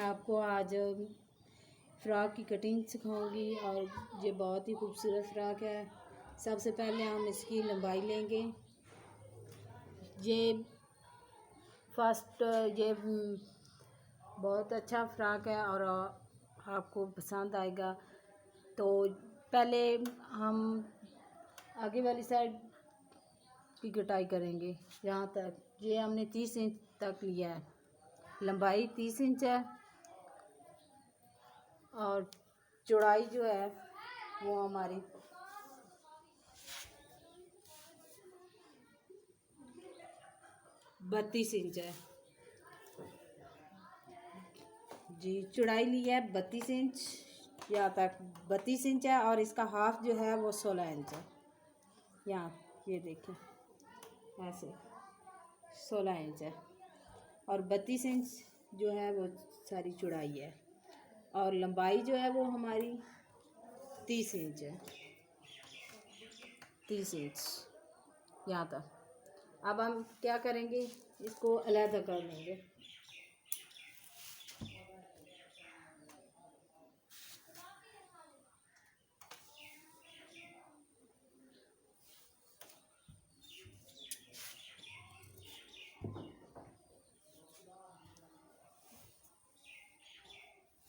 आपको आज फ़्रॉक की कटिंग सिखाऊंगी और ये बहुत ही खूबसूरत फ़्रॉक है। सबसे पहले हम इसकी लंबाई लेंगे। ये ये बहुत अच्छा फ़्रॉक है और आपको पसंद आएगा। तो पहले हम आगे वाली साइड की कटाई करेंगे। यहाँ तक ये हमने 30 इंच तक लिया है। लंबाई 30 इंच है और चौड़ाई जो है वो हमारी 32 इंच है जी। चौड़ाई ली है 32 इंच, यहाँ तक 32 इंच है और इसका हाफ जो है वो 16 इंच है। यहाँ ये देखें ऐसे 16 इंच है और 32 इंच जो है वो सारी चौड़ाई है और लंबाई जो है वो हमारी 30 इंच है। 30 इंच यहाँ तक। अब हम क्या करेंगे, इसको अलग कर लेंगे।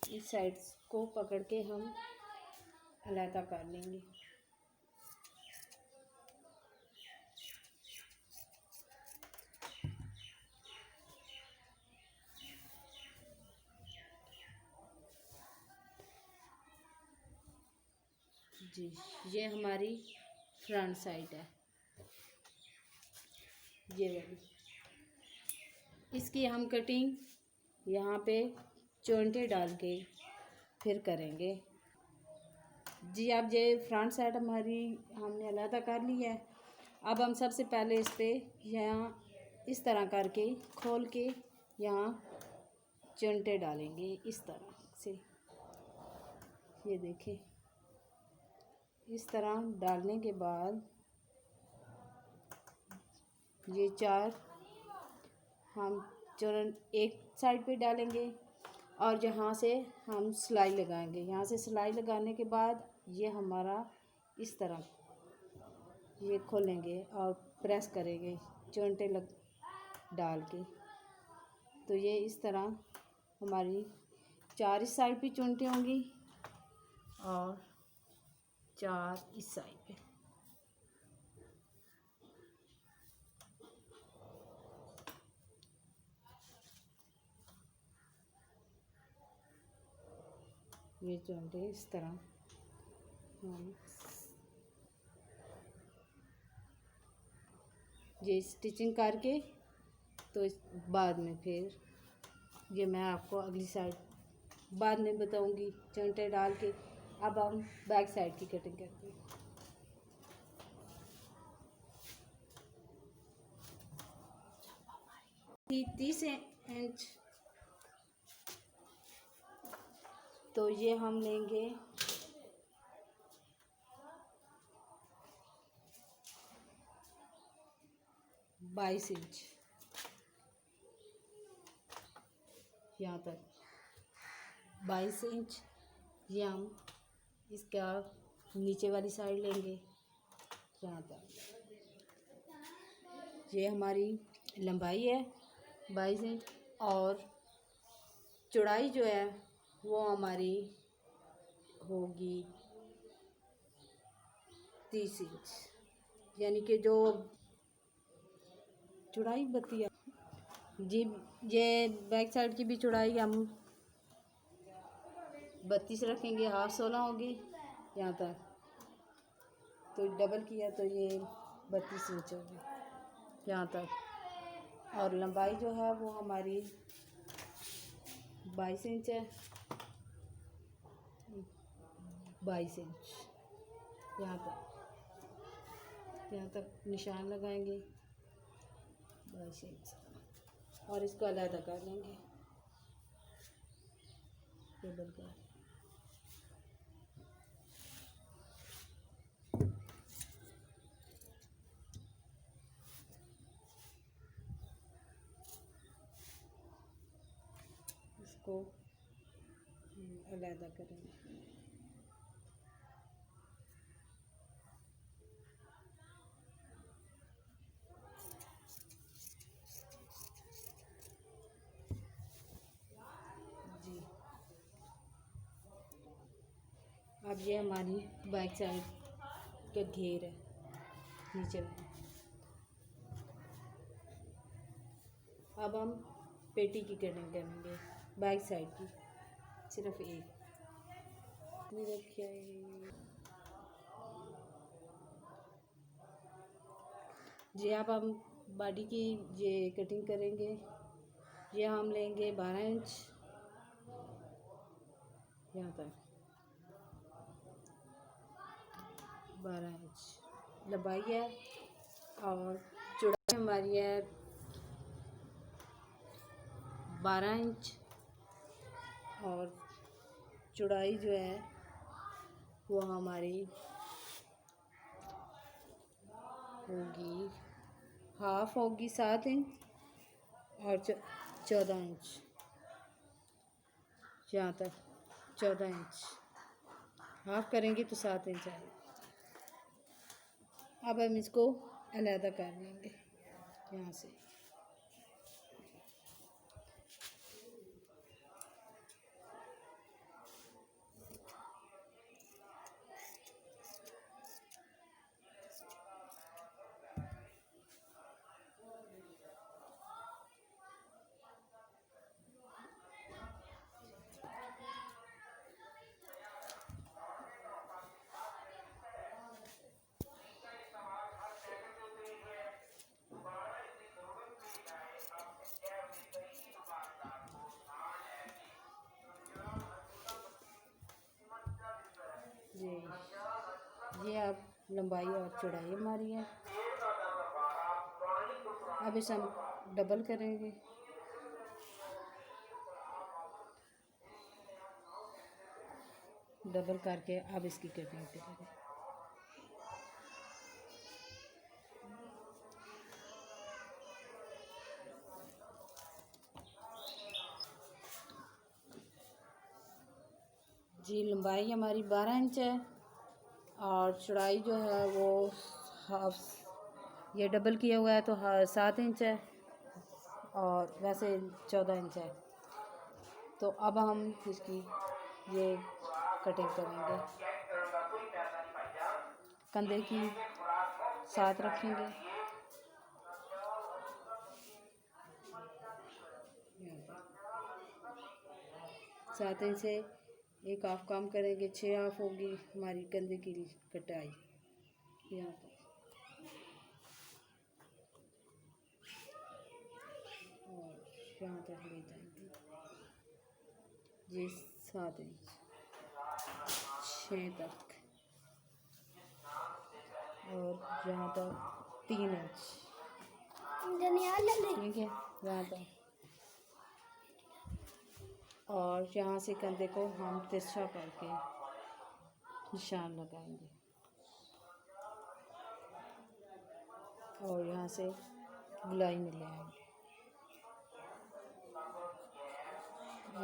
इस साइड को पकड़ के हम अलग कर लेंगे। जी ये हमारी फ्रंट साइड है, ये वाली। इसकी हम कटिंग यहाँ पे चोंटे डाल के फिर करेंगे जी। अब ये फ्रंट साइड हमारी हमने अलग कर ली है। अब हम सबसे पहले इस पर यहाँ इस तरह करके खोल के यहाँ चोंटे डालेंगे इस तरह से। ये देखें, इस तरह डालने के बाद ये 4 हम चोरन एक साइड पे डालेंगे और यहाँ से हम सिलाई लगाएंगे। यहाँ से सिलाई लगाने के बाद ये हमारा इस तरह ये खोलेंगे और प्रेस करेंगे चोंटे डाल के। तो ये इस तरह हमारी 4 इस साइड पे चोंटे होंगी और 4 इस साइड पे। ये चोंटे इस तरह हम ये स्टिचिंग करके तो इस बाद में फिर ये मैं आपको अगली साइड बाद में बताऊंगी चोंटे डाल के। अब हम बैक साइड की कटिंग करते हैं। 30 इंच तो ये हम लेंगे 22 इंच यहाँ तक। 22 इंच ये हम इसका नीचे वाली साइड लेंगे यहाँ तक। ये हमारी लंबाई है 22 इंच और चौड़ाई जो है वो हमारी होगी 30 इंच। यानी कि जो चौड़ाई बतिया जी, ये बैक साइड की भी चौड़ाई हम 32 रखेंगे, हाफ 16 होगी यहाँ तक। तो डबल किया तो ये 32 इंच होगी यहाँ तक और लंबाई जो है वो हमारी 22 इंच है। 22 इंच यहाँ तक निशान लगाएंगे 22 इंच और इसको अलग कर लेंगे टेबल का। इसको अलहदा करेंगे। जी अब ये हमारी बैक साइड का घेर है नीचे में। अब हम पेटी की कटिंग करेंगे बैक साइड की, सिर्फ एक जी। अब हम बॉडी की ये कटिंग करेंगे। ये हम लेंगे 12 इंच यहाँ तक, 12 इंच लंबाई है और चौड़ाई हमारी है 12 इंच और चौड़ाई जो है वो हमारी होगी हाफ होगी 7 इंच और 14 इंच यहाँ तक 14 इंच हाफ करेंगे तो 7 इंच आएगा। अब हम इसको अलहदा कर लेंगे यहाँ से। ये अब लंबाई और चौड़ाई हमारी है। अब इसे हम डबल करेंगे। डबल करके अब इसकी कटिंग करेंगे। जी लंबाई हमारी 12 इंच है और चौड़ाई जो है वो हाफ, ये डबल किया हुआ है तो 7 इंच है और वैसे 14 इंच है। तो अब हम इसकी ये कटिंग करेंगे, कंधे की साथ रखेंगे। 7 इंच से एक हाफ कम करेंगे, 6 हाफ होगी हमारी कंधे की कटाई यहाँ पर। और यहाँ तक ले जाएंगे जी 7 इंच 6 तक और यहाँ तक 3 इंच, ठीक है यहाँ तक। और यहाँ से कंधे को हम तिरछा करके निशान लगाएंगे और यहाँ से गुलाई में ले आएंगे,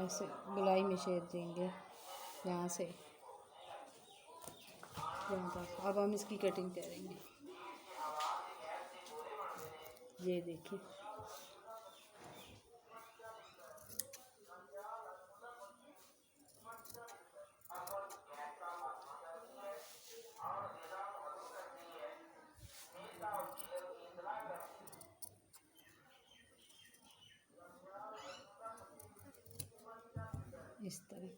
ऐसे गुलाई में शेप देंगे यहाँ से यहाँ तक। अब हम इसकी कटिंग करेंगे। ये देखिए इस तरह।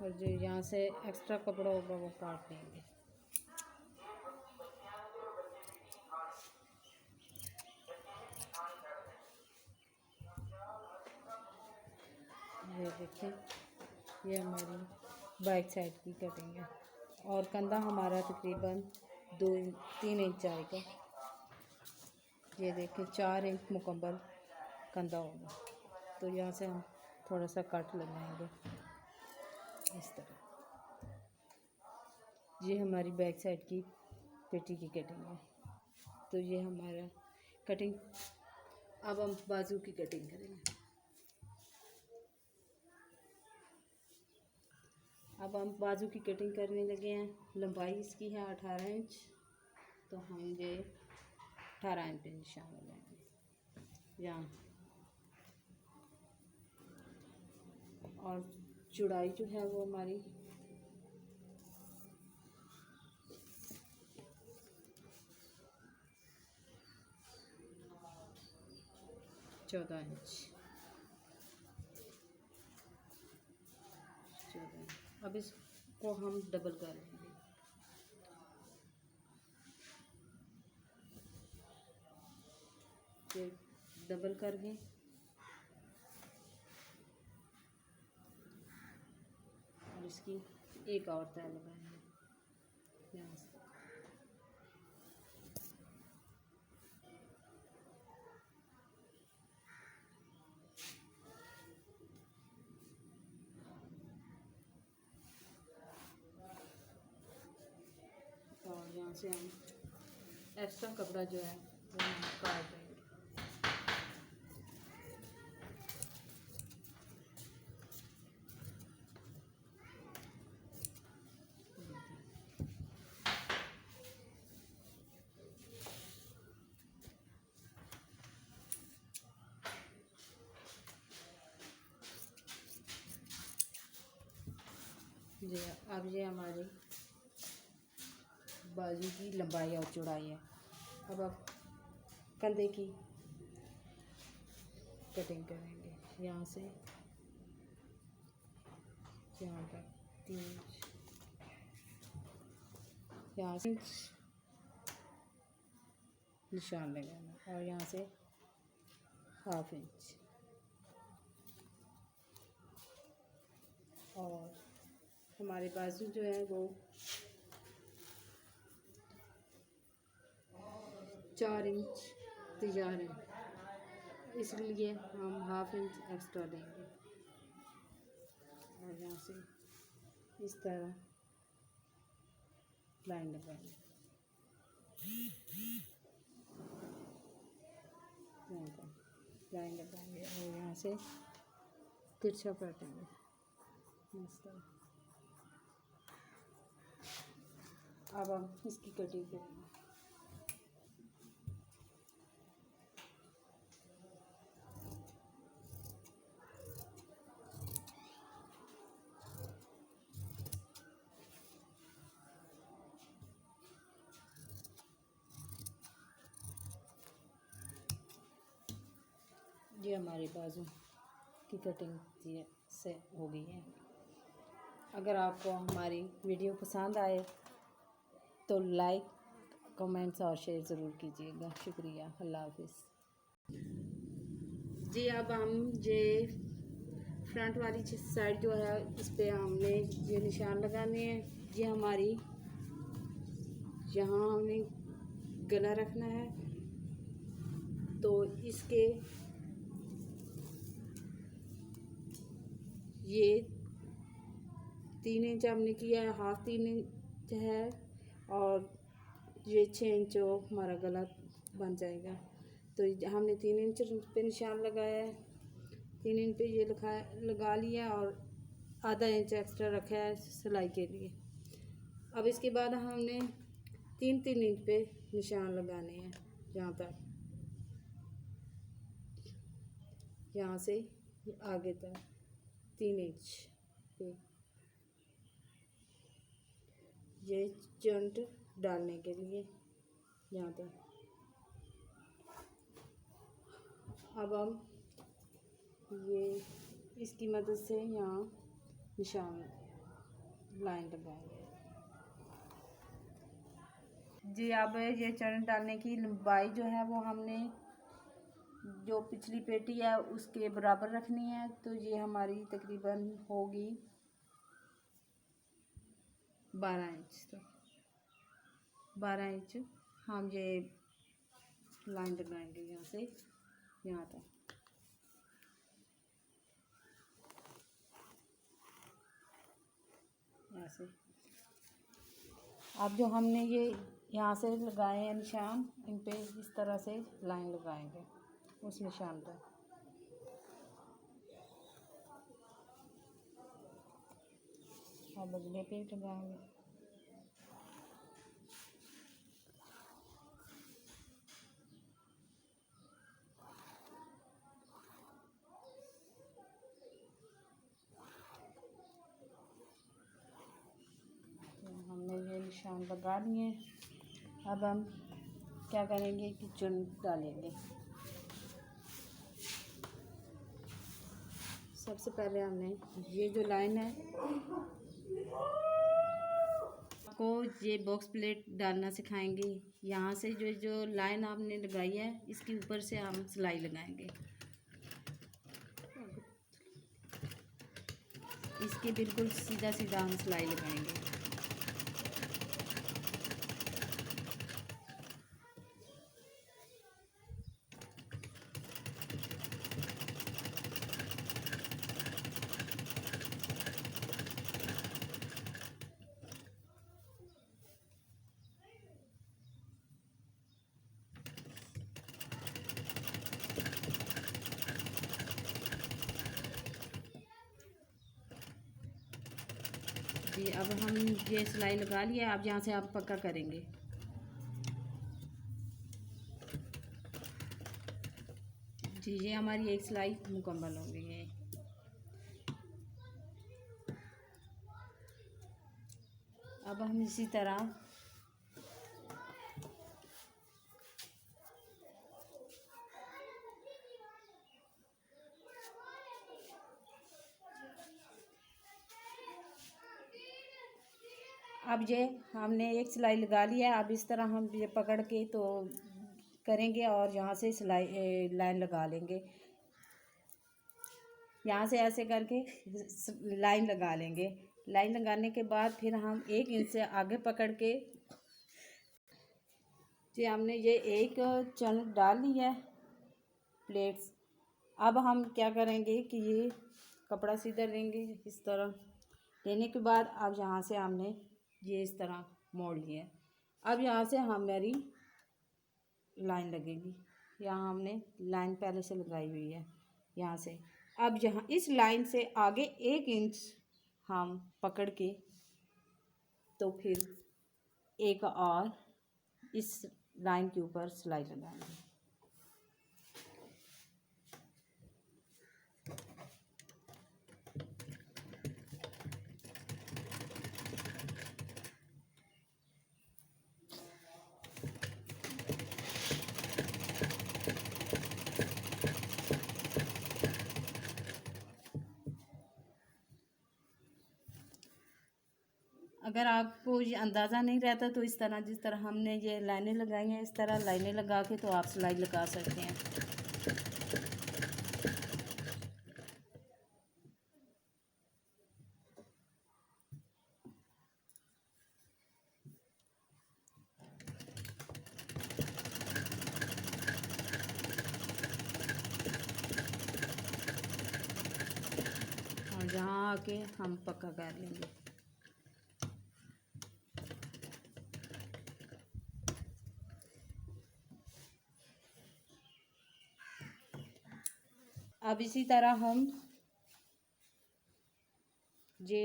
और जो यहाँ से एक्स्ट्रा कपड़ा होगा वो काट देंगे। ये देखिए ये हमारी बैक साइड की कटिंग है और कंधा हमारा तकरीबन 2-3 इंच आएगा। ये देखिए 4 इंच मुकम्मल कंधा होगा। तो यहाँ से हम थोड़ा सा कट लगाएंगे इस तरह। ये हमारी बैक साइड की पेटी की कटिंग है। तो ये हमारा कटिंग। अब हम बाजू की कटिंग करेंगे। अब हम बाजू की कटिंग करने लगे हैं। लंबाई इसकी है 18 इंच, तो हम ये 18 इंच पे निशान लगाएंगे यहाँ, और चौड़ाई जो है वो हमारी 14 इंच। अब इसको हम डबल कर लेंगे। ये डबल करके और इसकी एक और तय लगाएंगे यहाँ से। और यहाँ से हम एक्स्ट्रा कपड़ा जो है वो हम काट देंगे। जी अब ये हमारी बाजू की लंबाई और चौड़ाई है। अब आप कंधे की कटिंग करेंगे यहाँ से यहाँ तक 3 इंच, यहाँ से निशान लगाना और यहाँ से 1/2 इंच। और हमारे बाजू जो है वो 4 इंच तैयार है, इसलिए हम 1/2 इंच एक्स्ट्रा देंगे और यहाँ से इस तरह लाइन लगाएंगे। लाइन लगाएंगे और यहाँ से तिरछा काटेंगे इस तरह। अब हम इसकी कटिंग करेंगे। ये हमारे बाजू की कटिंग से हो गई है। अगर आपको हमारी वीडियो पसंद आए तो लाइक, कमेंट्स और शेयर ज़रूर कीजिएगा। शुक्रिया। अल्लाह हाफिज़। जी अब हम ये फ्रंट वाली साइड जो है इस पे हमने ये निशान लगाने हैं। ये हमारी यहाँ हमने गला रखना है, तो इसके ये 3 इंच हमने किया है, 3 इंच है और ये 6 इंच हमारा गला बन जाएगा। तो हमने 3 इंच पे निशान लगाया है, 3 इंच पे ये लगा लिया और आधा इंच एक्स्ट्रा रखा है सिलाई के लिए। अब इसके बाद हमने 3-3 इंच पे निशान लगाने हैं यहाँ तक, यहाँ से आगे तक 3 इंच पे ये जॉइंट डालने के लिए यहाँ तक। अब हम ये इसकी मदद से यहाँ निशान लाइन लगाएंगे। जी अब ये जॉइंट डालने की लंबाई जो है वो हमने जो पिछली पेटी है उसके बराबर रखनी है, तो ये हमारी तकरीबन होगी 12 इंच। तो 12 इंच हम ये लाइन लगाएंगे यहाँ से यहाँ तक। ऐसे अब जो हमने ये यहाँ से लगाए हैं निशान, इन पे इस तरह से लाइन लगाएंगे उस निशान पर। अब अगले पे लगाएंगे। तो हमने ये निशान लगा लिए। अब हम क्या करेंगे कि चुन डालेंगे। सबसे पहले हमने ये जो लाइन है, आपको ये बॉक्स प्लेट डालना सिखाएंगे। यहाँ से जो जो लाइन आपने लगाई है इसके ऊपर से हम सिलाई लगाएंगे। इसके बिल्कुल सीधा सीधा हम सिलाई लगाएंगे। जी अब हम ये सिलाई लगा लिया। अब यहाँ से आप पक्का करेंगे। जी ये हमारी एक सिलाई मुकम्मल हो गई है। अब हम इसी तरह अब ये हमने एक सिलाई लगा लिया है। अब इस तरह हम ये पकड़ के तो करेंगे और यहाँ से सिलाई लाइन लगा लेंगे। यहाँ से ऐसे करके लाइन लगा लेंगे। लाइन लगाने के बाद फिर हम 1 इंच से आगे पकड़ के जी हमने ये एक चन डाल ली है प्लेट्स। अब हम क्या करेंगे कि ये कपड़ा सीधा लेंगे। इस तरह लेने के बाद अब यहाँ से हमने ये इस तरह मोड़ लिया। अब यहाँ से हमारी लाइन लगेगी। यहाँ हमने लाइन पहले से लगाई हुई है यहाँ से। अब यहाँ इस लाइन से आगे 1 इंच हम पकड़ के तो फिर एक और इस लाइन के ऊपर सिलाई लगाएंगे। अगर आपको ये अंदाज़ा नहीं रहता तो इस तरह जिस तरह हमने ये लाइनें लगाई हैं इस तरह लाइनें लगा के तो आप सिलाई लगा सकते हैं। और यहाँ आके हम पक्का कर लेंगे। अब इसी तरह हम ये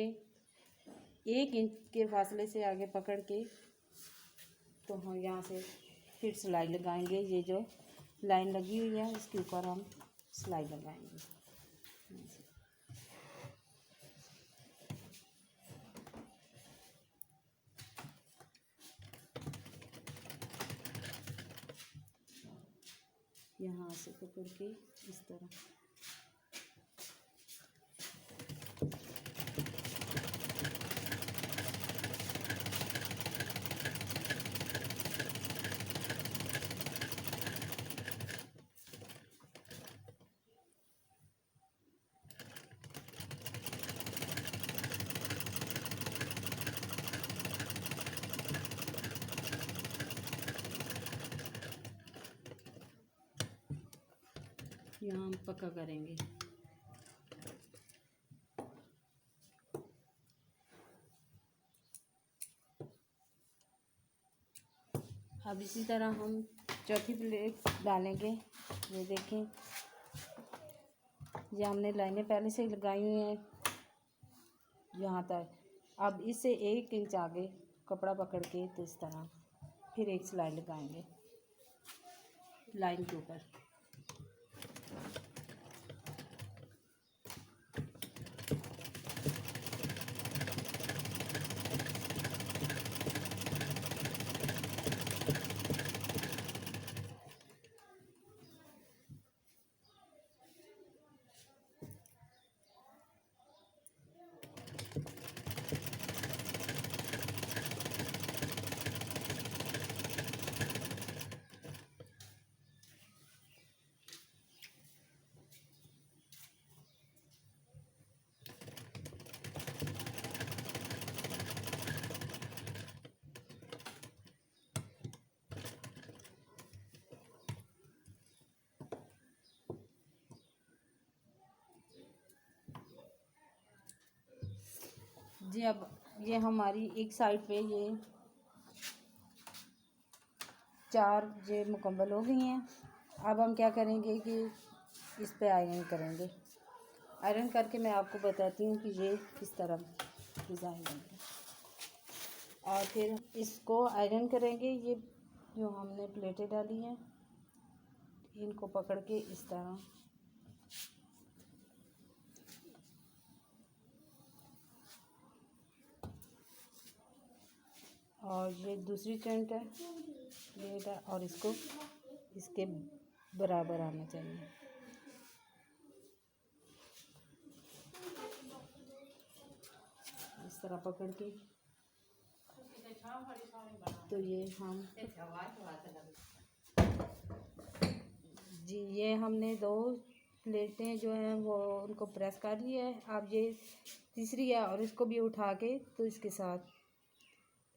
1 इंच के फासले से आगे पकड़ के तो हम यहाँ से फिर सिलाई लगाएंगे। ये जो लाइन लगी हुई है इसके ऊपर हम सिलाई लगाएंगे। यहाँ से पकड़ के इस तरह यहाँ हम पक्का करेंगे। अब इसी तरह हम चौथी प्लेट डालेंगे। ये देखें ये हमने लाइनें पहले से लगाई हुई हैं यहाँ तक। अब इससे 1 इंच आगे कपड़ा पकड़ के तो इस तरह फिर एक सिलाई लगाएंगे लाइन के ऊपर। जी अब ये हमारी एक साइड पे ये 4 ये मुकम्मल हो गई हैं। अब हम क्या करेंगे कि इस पे आयरन करेंगे। आयरन करके मैं आपको बताती हूँ कि ये किस तरह डिज़ाइन बनेगा। और फिर इसको आयरन करेंगे। ये जो हमने प्लेटें डाली हैं इनको पकड़ के इस तरह और ये दूसरी टेंट है प्लेट है और इसको इसके बराबर आना चाहिए। इस तरह पकड़ के तो ये हम जी ये हमने 2 प्लेटें जो हैं वो उनको प्रेस कर लिया है। अब ये तीसरी है और इसको भी उठा के तो इसके साथ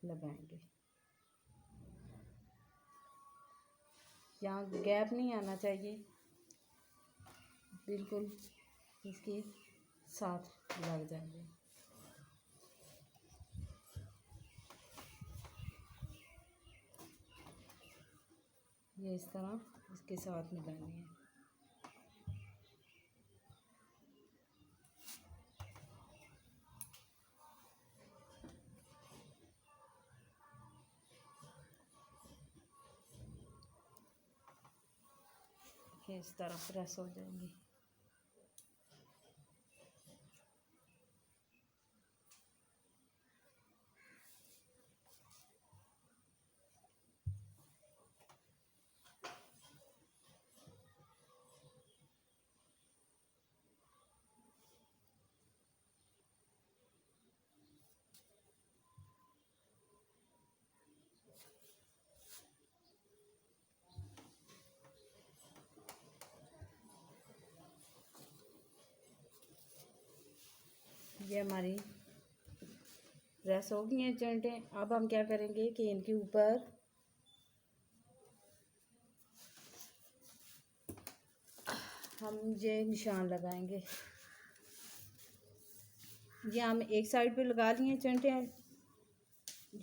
लगाएंगे। यहाँ गैप नहीं आना चाहिए, बिल्कुल इसके साथ लग जाएंगे। ये इस तरह इसके साथ मिलानी है। ये इस तरह प्रेस हो जाएंगी। ये हमारी प्रेस हो गई हैं चेंटें। अब हम क्या करेंगे कि इनके ऊपर हम ये निशान लगाएंगे। ये हम एक साइड पे लगा लिए चेंटें।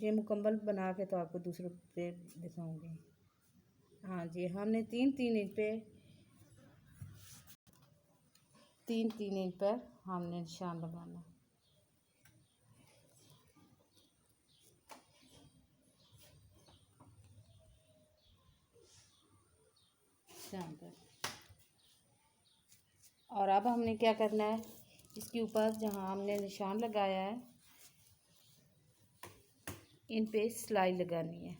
ये मुकम्मल बना के तो आपको दूसरे पे दिखाऊंगी। हाँ जी हमने 3-3 इंच पे 3-3 इंच पर हमने निशान लगाना। निशान पर और अब हमने क्या करना है इसके ऊपर जहाँ हमने निशान लगाया है इन पे सिलाई लगानी है।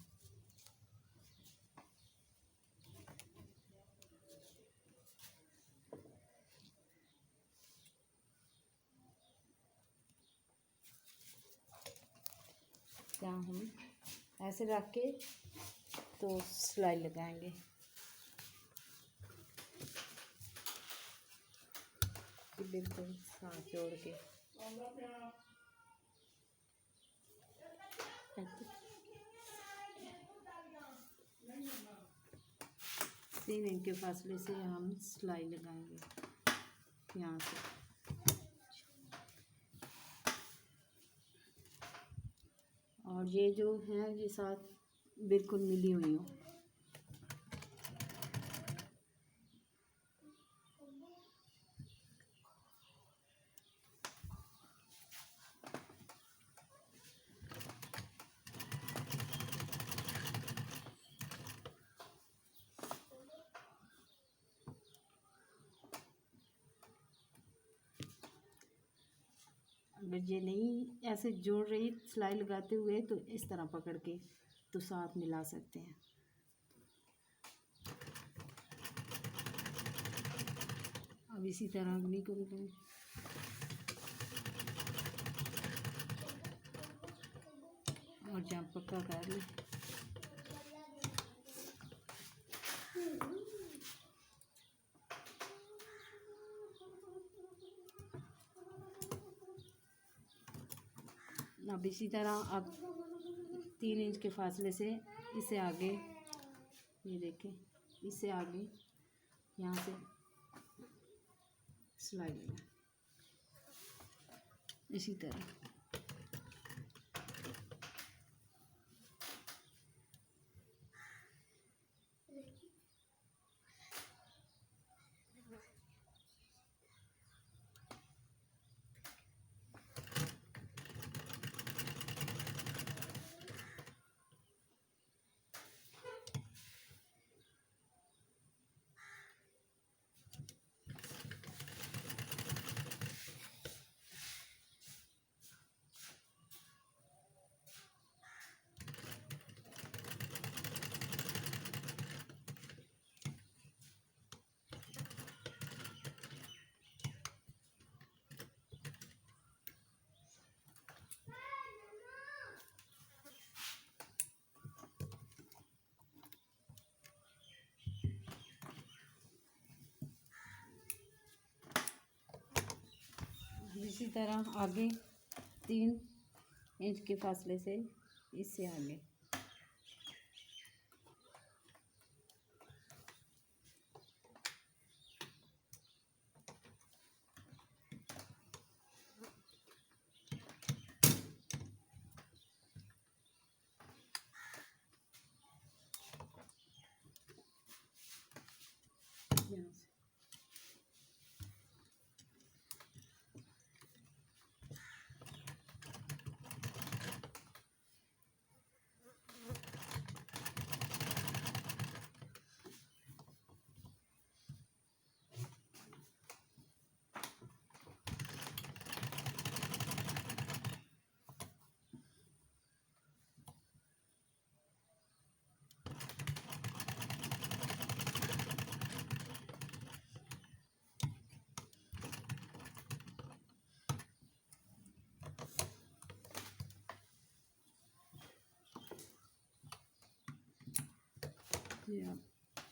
यहाँ हम ऐसे रख के तो सिलाई लगाएंगे। बिल्कुल साथ जोड़ के 3 इंच के फासले से हम सिलाई लगाएंगे यहाँ से। और ये जो है ये साथ बिल्कुल मिली हुई हो। अगर ये नहीं ऐसे जोड़ रही सिलाई लगाते हुए तो इस तरह पकड़ के तो साथ मिला सकते हैं। अब इसी तरह अगली को भी और जहाँ पक्का कर लें। अब इसी तरह अब 3 इंच के फासले से इससे आगे, ये देखें, इससे आगे यहाँ से सिलाई लेना इसी तरह। इसी तरह आगे 3 इंच के फासले से इससे आगे।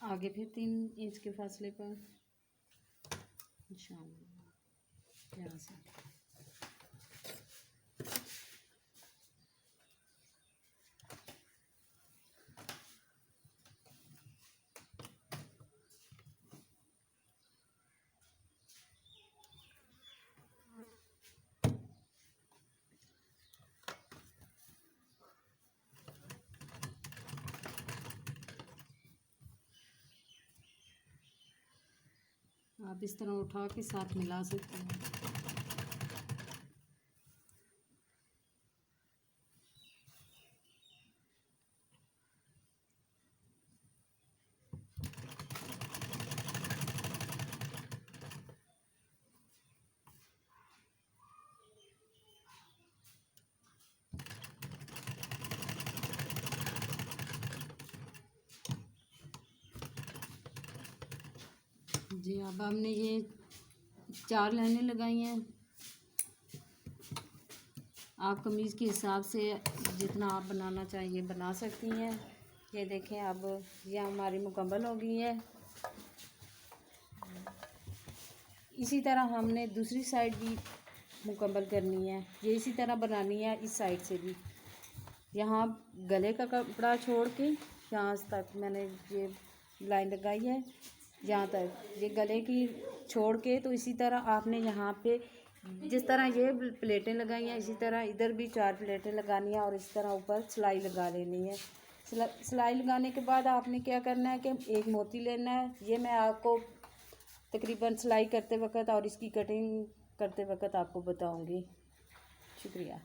आगे फिर 3 इंच के फासले पर निशान यहाँ से। आप इस तरह उठा के साथ मिला सकते हैं। जी अब हमने ये 4 लाइनें लगाई हैं। आप कमीज़ के हिसाब से जितना आप बनाना चाहिए बना सकती हैं। ये देखें अब ये हमारी मुकम्मल हो गई है। इसी तरह हमने दूसरी साइड भी मुकम्मल करनी है। ये इसी तरह बनानी है इस साइड से भी। यहाँ गले का कपड़ा छोड़ के यहाँ तक मैंने ये लाइन लगाई है, यहाँ तक ये गले की छोड़ के, तो इसी तरह आपने यहाँ पे जिस तरह ये प्लेटें लगाई हैं इसी तरह इधर भी 4 प्लेटें लगानी है और इस तरह ऊपर सिलाई लगा लेनी है। सिलाई लगाने के बाद आपने क्या करना है कि एक मोती लेना है। ये मैं आपको तकरीबन सिलाई करते वक्त और इसकी कटिंग करते वक्त आपको बताऊंगी। शुक्रिया।